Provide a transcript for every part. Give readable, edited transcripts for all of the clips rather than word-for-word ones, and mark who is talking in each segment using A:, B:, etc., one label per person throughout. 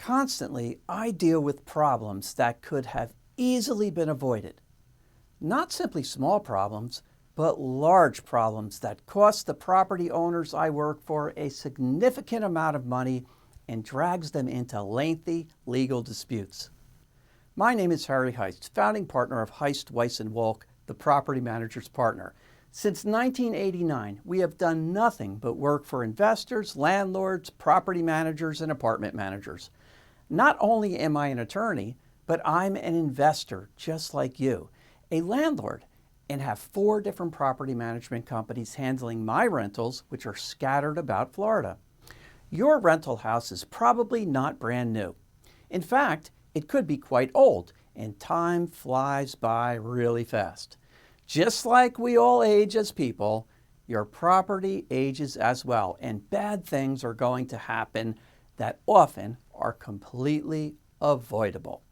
A: Constantly, I deal with problems that could have easily been avoided. Not simply small problems, but large problems that cost the property owners I work for a significant amount of money and drags them into lengthy legal disputes. My name is Harry Heist, founding partner of Heist, Weiss & Wolk, the property manager's partner. Since 1989, we have done nothing but work for investors, landlords, property managers, and apartment managers. Not only am I an attorney, but I'm an investor just like you, a landlord, and have 4 different property management companies handling my rentals, which are scattered about Florida. Your rental house is probably not brand new. In fact, it could be quite old, and time flies by really fast. Just like we all age as people, your property ages as well, and bad things are going to happen that often are completely avoidable.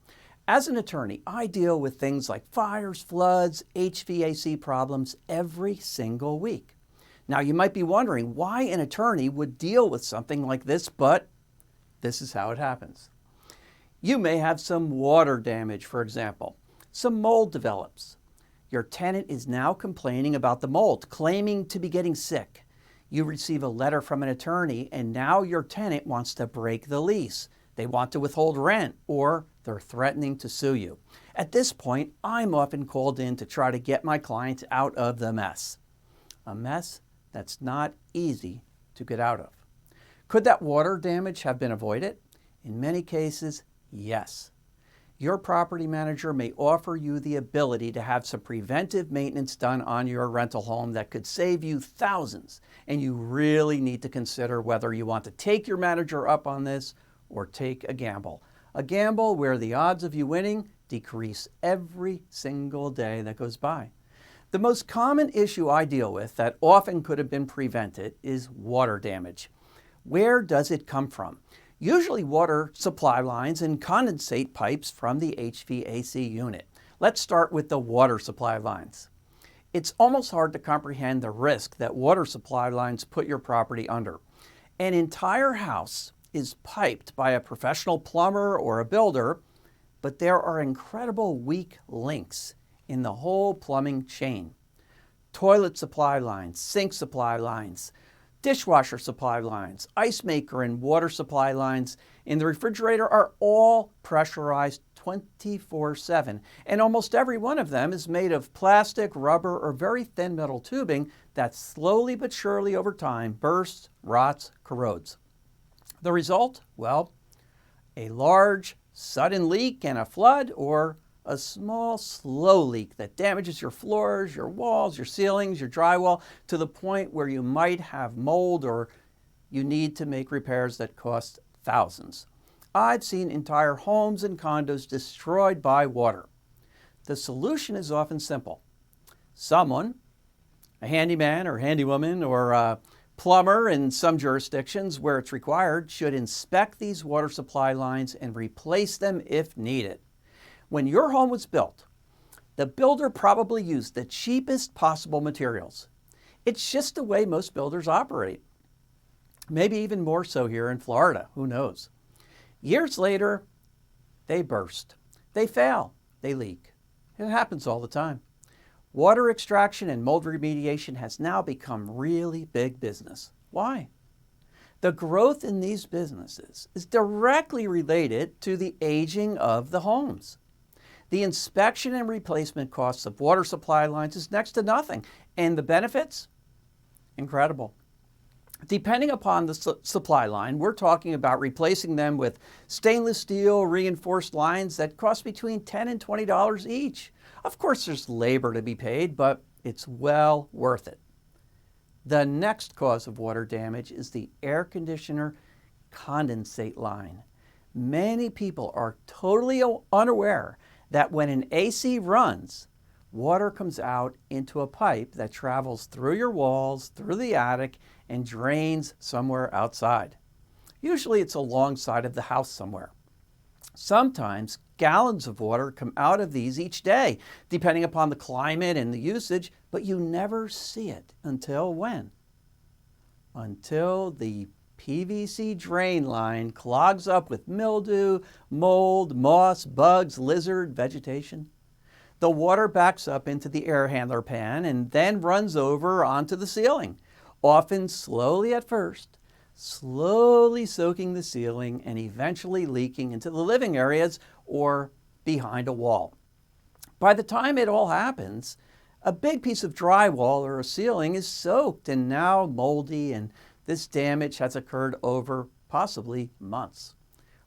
A: As an attorney, I deal with things like fires, floods, HVAC problems every single week. Now, you might be wondering why an attorney would deal with something like this, but this is how it happens. You may have some water damage, for example. Some mold develops. Your tenant is now complaining about the mold, claiming to be getting sick. You receive a letter from an attorney, and now your tenant wants to break the lease. They want to withhold rent, or they're threatening to sue you. At this point, I'm often called in to try to get my clients out of the mess. A mess that's not easy to get out of. Could that water damage have been avoided? In many cases, yes. Your property manager may offer you the ability to have some preventive maintenance done on your rental home that could save you thousands, and you really need to consider whether you want to take your manager up on this or take a gamble. A gamble where the odds of you winning decrease every single day that goes by. The most common issue I deal with that often could have been prevented is water damage. Where does it come from? Usually water supply lines and condensate pipes from the HVAC unit. Let's start with the water supply lines. It's almost hard to comprehend the risk that water supply lines put your property under. An entire house is piped by a professional plumber or a builder, but there are incredible weak links in the whole plumbing chain. Toilet supply lines, sink supply lines, dishwasher supply lines, ice maker and water supply lines in the refrigerator are all pressurized 24/7, and almost every one of them is made of plastic, rubber, or very thin metal tubing that slowly but surely over time bursts, rots, corrodes. The result? Well, a large, sudden leak and a flood, or a small, slow leak that damages your floors, your walls, your ceilings, your drywall to the point where you might have mold or you need to make repairs that cost thousands. I've seen entire homes and condos destroyed by water. The solution is often simple. Someone, a handyman or handywoman or a plumber in some jurisdictions where it's required, should inspect these water supply lines and replace them if needed. When your home was built, the builder probably used the cheapest possible materials. It's just the way most builders operate. Maybe even more so here in Florida, who knows? Years later, they burst, they fail, they leak. It happens all the time. Water extraction and mold remediation has now become really big business. Why? The growth in these businesses is directly related to the aging of the homes. The inspection and replacement costs of water supply lines is next to nothing, and the benefits? Incredible. Depending upon the supply line, we're talking about replacing them with stainless steel reinforced lines that cost between $10 and $20 each. Of course, there's labor to be paid, but it's well worth it. The next cause of water damage is the air conditioner condensate line. Many people are totally unaware that when an AC runs, water comes out into a pipe that travels through your walls, through the attic, and drains somewhere outside. Usually it's alongside of the house somewhere. Sometimes gallons of water come out of these each day, depending upon the climate and the usage, but you never see it until when? Until the PVC drain line clogs up with mildew, mold, moss, bugs, lizard, vegetation. The water backs up into the air handler pan and then runs over onto the ceiling, often slowly at first, slowly soaking the ceiling and eventually leaking into the living areas or behind a wall. By the time it all happens, a big piece of drywall or a ceiling is soaked and now moldy, and this damage has occurred over possibly months.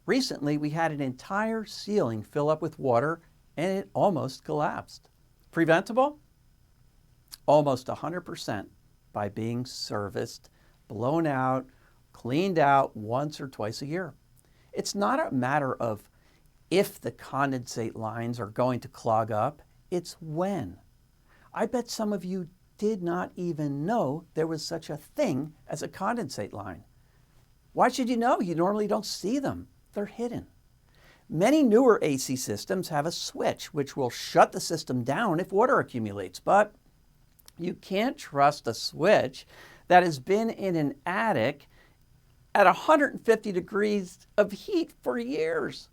A: Recently, we had an entire ceiling fill up with water and it almost collapsed. Preventable? Almost 100% by being serviced, blown out, cleaned out once or twice a year. It's not a matter of if the condensate lines are going to clog up, it's when. I bet some of you did not even know there was such a thing as a condensate line. Why should you know? You normally don't see them. They're hidden. Many newer AC systems have a switch which will shut the system down if water accumulates, but you can't trust a switch that has been in an attic at 150 degrees of heat for years.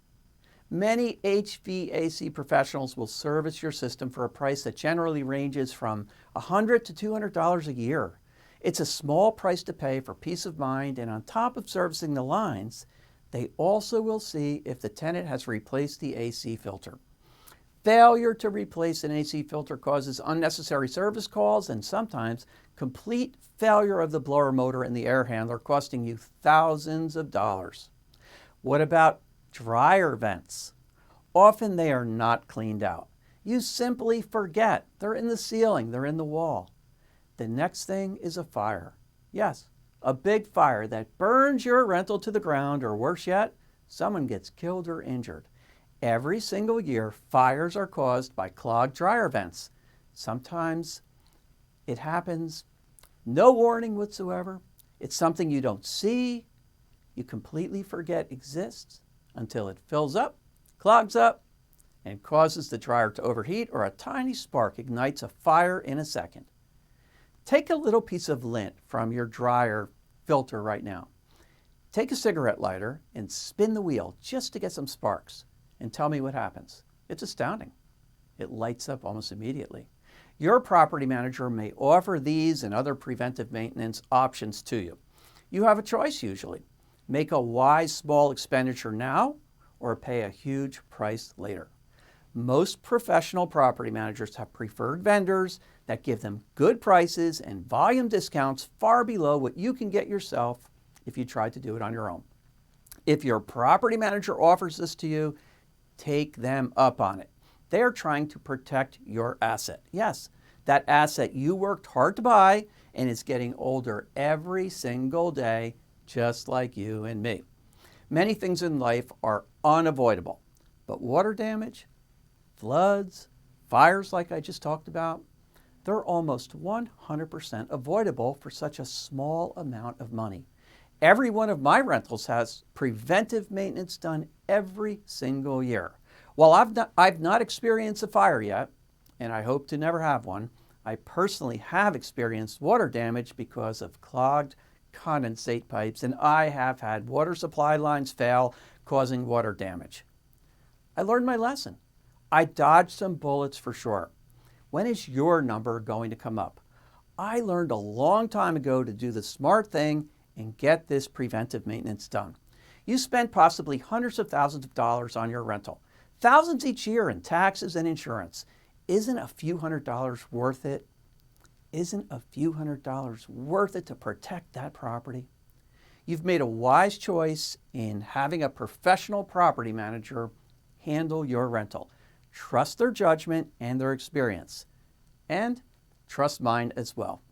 A: Many HVAC professionals will service your system for a price that generally ranges from $100 to $200 a year. It's a small price to pay for peace of mind, and on top of servicing the lines, they also will see if the tenant has replaced the AC filter. Failure to replace an AC filter causes unnecessary service calls and sometimes complete failure of the blower motor and the air handler, costing you thousands of dollars. What about dryer vents? Often they are not cleaned out. You simply forget. They're in the ceiling, they're in the wall. The next thing is a fire. Yes, a big fire that burns your rental to the ground, or worse yet, someone gets killed or injured. Every single year, fires are caused by clogged dryer vents. Sometimes it happens, no warning whatsoever. It's something you don't see, you completely forget exists until it fills up, clogs up, and causes the dryer to overheat, or a tiny spark ignites a fire in a second. Take a little piece of lint from your dryer filter right now. Take a cigarette lighter and spin the wheel just to get some sparks, and tell me what happens. It's astounding. It lights up almost immediately. Your property manager may offer these and other preventive maintenance options to you. You have a choice usually. Make a wise small expenditure now or pay a huge price later. Most professional property managers have preferred vendors that give them good prices and volume discounts far below what you can get yourself if you tried to do it on your own. If your property manager offers this to you, take them up on it. They are trying to protect your asset. Yes, that asset you worked hard to buy and is getting older every single day, just like you and me. Many things in life are unavoidable, but water damage, floods, fires like I just talked about, they're almost 100% avoidable for such a small amount of money. Every one of my rentals has preventive maintenance done every single year. While I've not experienced a fire yet, and I hope to never have one, I personally have experienced water damage because of clogged condensate pipes, and I have had water supply lines fail, causing water damage. I learned my lesson. I dodged some bullets for sure. When is your number going to come up? I learned a long time ago to do the smart thing and get this preventive maintenance done. You spend possibly hundreds of thousands of dollars on your rental, thousands each year in taxes and insurance. Isn't a few $100s worth it? Isn't a few $100s worth it to protect that property? You've made a wise choice in having a professional property manager handle your rental. Trust their judgment and their experience, and trust mine as well.